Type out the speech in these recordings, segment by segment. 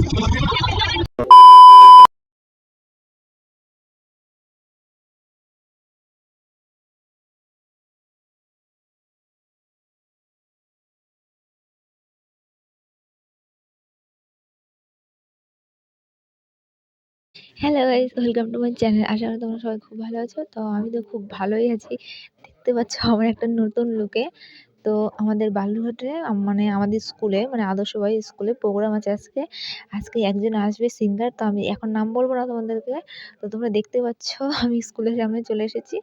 Hello guys, welcome to my channel. আশা করি তোমরা সবাই খুব ভালো আছো। তো আমি তো খুব ভালোই আছি। দেখতে পাচ্ছ আমার একটা নতুন লুকে। তো আমাদের বালুরঘাটে মানে আমাদের স্কুলে মানে আদর্শ বয়েজ স্কুলে প্রোগ্রাম আছে আজকে। আজকে একজন আসবে সিঙ্গার। তো আমি এখন নাম বলব না তোমাদেরকে। তো তোমরা দেখতে পাচ্ছ আমি স্কুলের সামনে চলে এসেছি।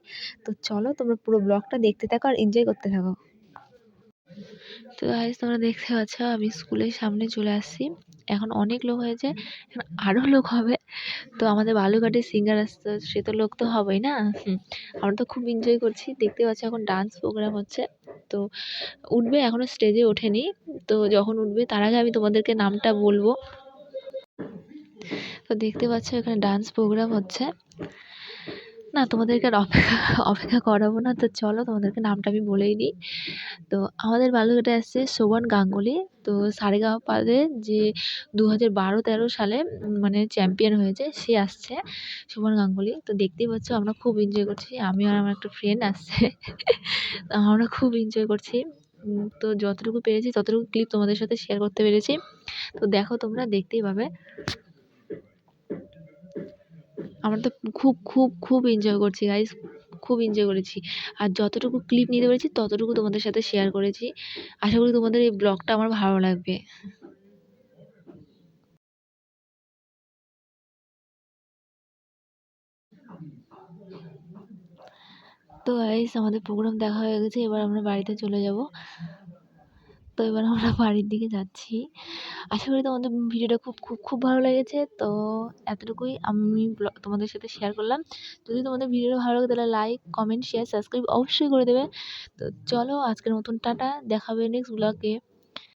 তো চলো তোমরা পুরো ব্লগটা দেখতে থাকো আর এনজয় করতে থাকো। তো গাইস তোমরা দেখতে পাচ্ছ আমি স্কুলের সামনে চলে আসছি। এখন অনেক লোক হয়েছে, এখন আরও লোক হবে। তো আমাদের বালুরঘাটে সিঙ্গার আসছে, সে তো লোক তো হবেই না। আমরা তো খুব এনজয় করছি। দেখতে পাচ্ছি এখন ডান্স প্রোগ্রাম হচ্ছে। তো উঠবে, এখনো স্টেজে ওঠেনি। তো যখন উঠবে তার আগে আমি তোমাদেরকে নামটা বলবো। তো দেখতে পাচ্ছ এখানে ডান্স প্রোগ্রাম হচ্ছে। না তোমাদেরকে আর অপেক্ষা করাবো না। তো চলো তোমাদেরকে নামটা আমি বলেই দিই। তো আমাদের বালুরঘাটে আসছে শোভন গাঙ্গুলি। তো সারেগামাপাতে যে 2012-13 সালে মানে চ্যাম্পিয়ন হয়েছে সে আসছে, শোভন গাঙ্গুলি। তো দেখতেই পাচ্ছ আমরা খুব এনজয় করছি। আমি আর আমার একটা ফ্রেন্ড আসছে। আমরা খুব এনজয় করছি। তো যতটুকু পেরেছি ততটুকু ক্লিপ তোমাদের সাথে শেয়ার করতে পেরেছি। তো দেখো তোমরা দেখতেই পাবে। আমরা তো খুব খুব খুব এনজয় করছি গাইস, খুব এনজয় করেছি। আর যতটুকু ক্লিপ নিতে পেরেছি ততটুকু তোমাদের সাথে শেয়ার করেছি। আশা করি তোমাদের এই ব্লগটা আমার ভালো লাগবে। তো গাইস আমাদের প্রোগ্রাম দেখা হয়ে গেছে, এবার আমরা বাড়িতে চলে যাব। তো এবার আমরা বাড়ির দিকে যাচ্ছি। আশা করি তোমাদের ভিডিওটা খুব খুব খুব ভালো লেগেছে। তো এতটুকুই আমি তোমাদের সাথে শেয়ার করলাম। যদি তোমাদের ভিডিওটা ভালো লাগে তাহলে লাইক, কমেন্ট, শেয়ার, সাবস্ক্রাইব অবশ্যই করে দেবে। তো চলো আজকের মতন টাটা, দেখা হবে নেক্সট ব্লগে।